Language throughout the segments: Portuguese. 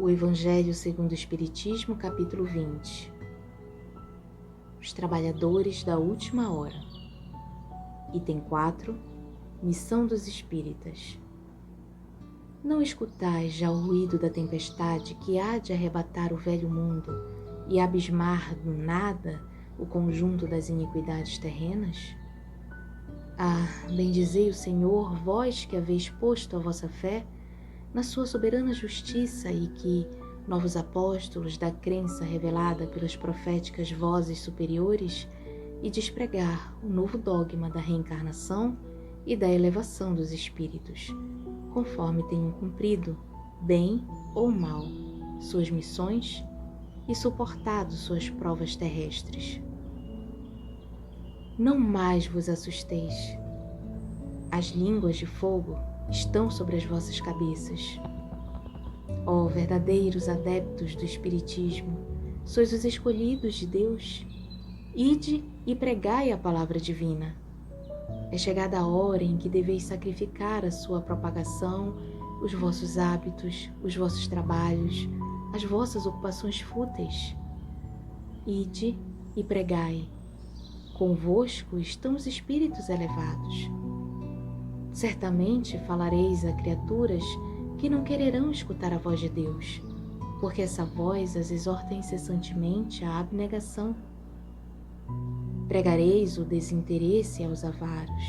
O Evangelho segundo o Espiritismo, capítulo 20. Os trabalhadores da última hora. Item 4. Missão dos espíritas. Não escutais já o ruído da tempestade que há de arrebatar o velho mundo e abismar do nada o conjunto das iniquidades terrenas? Ah, bendizei o Senhor, vós que haveis posto a vossa fé na sua soberana justiça e que, novos apóstolos da crença revelada pelas proféticas vozes superiores, e despregar o novo dogma da reencarnação e da elevação dos espíritos, conforme tenham cumprido, bem ou mal, suas missões e suportado suas provas terrestres. Não mais vos assusteis. As línguas de fogo estão sobre as vossas cabeças. Ó verdadeiros adeptos do Espiritismo, sois os escolhidos de Deus. Ide e pregai a palavra divina. É chegada a hora em que deveis sacrificar a sua propagação, os vossos hábitos, os vossos trabalhos, as vossas ocupações fúteis. Ide e pregai. Convosco estão os espíritos elevados. Certamente falareis a criaturas que não quererão escutar a voz de Deus, porque essa voz as exorta incessantemente à abnegação. Pregareis o desinteresse aos avaros,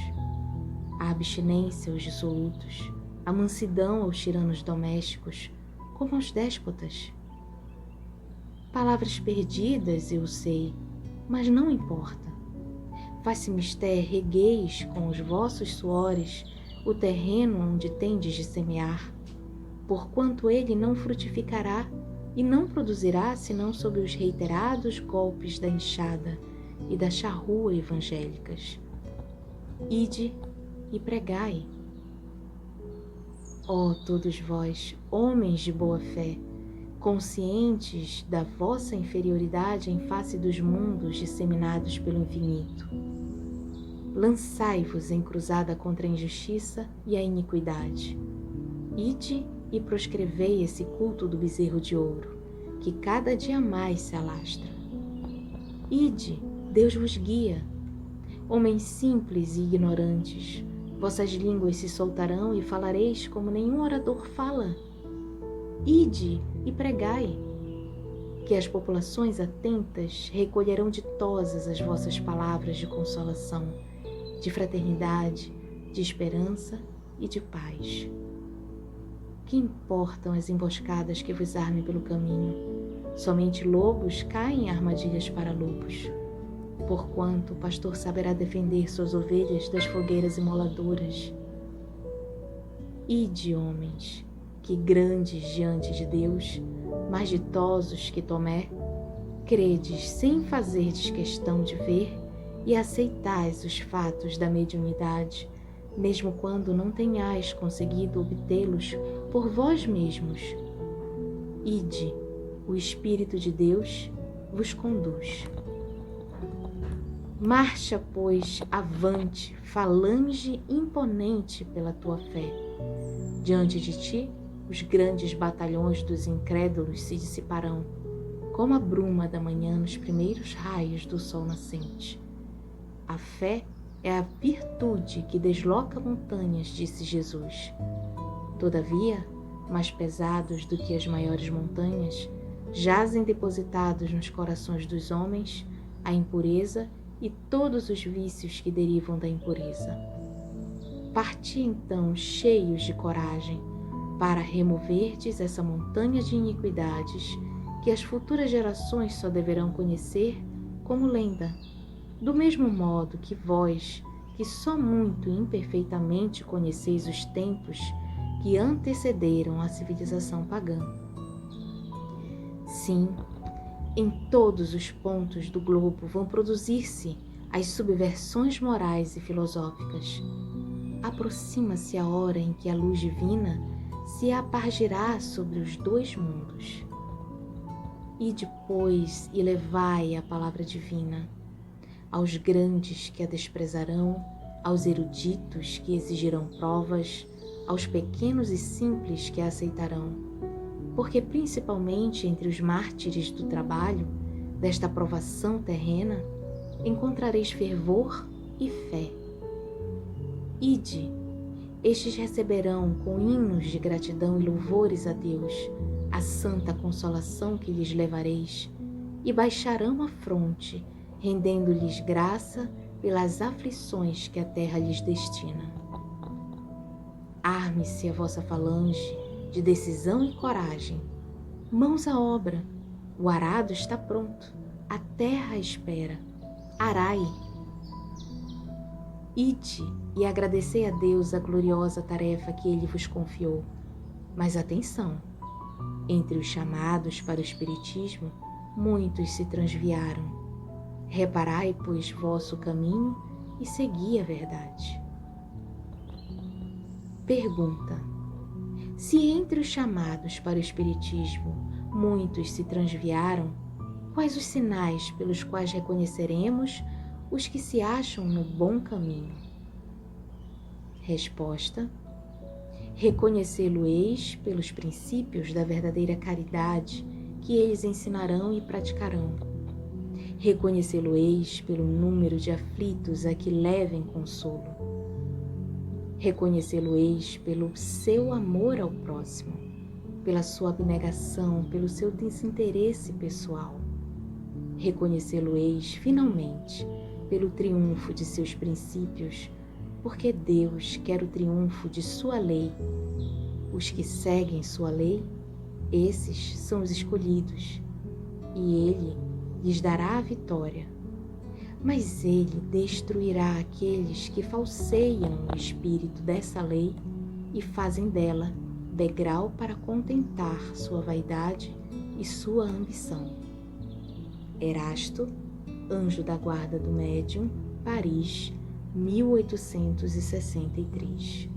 a abstinência aos dissolutos, a mansidão aos tiranos domésticos, como aos déspotas. Palavras perdidas, eu sei, mas não importa. Faz-se mister regueis com os vossos suores o terreno onde tendes de semear, porquanto ele não frutificará e não produzirá senão sob os reiterados golpes da enxada e da charrua evangélicas. Ide e pregai. Ó todos vós, homens de boa fé, conscientes da vossa inferioridade em face dos mundos disseminados pelo infinito, lançai-vos em cruzada contra a injustiça e a iniquidade. Ide e proscrevei esse culto do bezerro de ouro, que cada dia mais se alastra. Ide, Deus vos guia. Homens simples e ignorantes, vossas línguas se soltarão e falareis como nenhum orador fala. Ide e pregai, que as populações atentas recolherão ditosas as vossas palavras de consolação, de fraternidade, de esperança e de paz. Que importam as emboscadas que vos armem pelo caminho? Somente lobos caem em armadilhas para lobos. Porquanto o pastor saberá defender suas ovelhas das fogueiras imoladoras. Ide, homens, que grandes diante de Deus, mais ditosos que Tomé, credes sem fazerdes questão de ver e aceitais os fatos da mediunidade, mesmo quando não tenhais conseguido obtê-los por vós mesmos. Ide, o Espírito de Deus vos conduz. Marcha, pois, avante, falange imponente pela tua fé. Diante de ti, os grandes batalhões dos incrédulos se dissiparão, como a bruma da manhã nos primeiros raios do sol nascente. A fé é a virtude que desloca montanhas, disse Jesus. Todavia, mais pesados do que as maiores montanhas, jazem depositados nos corações dos homens a impureza e todos os vícios que derivam da impureza. Parti então cheios de coragem para removerdes essa montanha de iniquidades que as futuras gerações só deverão conhecer como lenda, do mesmo modo que vós, que só muito imperfeitamente conheceis os tempos que antecederam a civilização pagã. Sim, em todos os pontos do globo vão produzir-se as subversões morais e filosóficas. Aproxima-se a hora em que a luz divina se apargirá sobre os dois mundos. Ide, pois, e levai a palavra divina aos grandes que a desprezarão, aos eruditos que exigirão provas, aos pequenos e simples que a aceitarão. porque principalmente entre os mártires do trabalho, desta provação terrena, encontrareis fervor e fé. Ide, estes receberão com hinos de gratidão e louvores a Deus a santa consolação que lhes levareis, e baixarão a fronte, rendendo-lhes graça pelas aflições que a terra lhes destina. Arme-se a vossa falange de decisão e coragem. Mãos à obra, o arado está pronto, a terra espera. Arai. Ide e agradecei a Deus a gloriosa tarefa que Ele vos confiou. Mas atenção, entre os chamados para o Espiritismo, muitos se transviaram. Reparai, pois, vosso caminho e segui a verdade. Pergunta: se entre os chamados para o Espiritismo muitos se transviaram, quais os sinais pelos quais reconheceremos os que se acham no bom caminho? Resposta: reconhecê-lo-eis pelos princípios da verdadeira caridade que eles ensinarão e praticarão. Reconhecê-lo-eis pelo número de aflitos a que levem consolo. Reconhecê-lo-eis pelo seu amor ao próximo, pela sua abnegação, pelo seu desinteresse pessoal. Reconhecê-lo-eis, finalmente, pelo triunfo de seus princípios, porque Deus quer o triunfo de sua lei. Os que seguem sua lei, esses são os escolhidos, e Ele lhes dará a vitória. Mas Ele destruirá aqueles que falseiam o espírito dessa lei e fazem dela degrau para contentar sua vaidade e sua ambição. Erasto, Anjo da Guarda do Médium, Paris, 1863.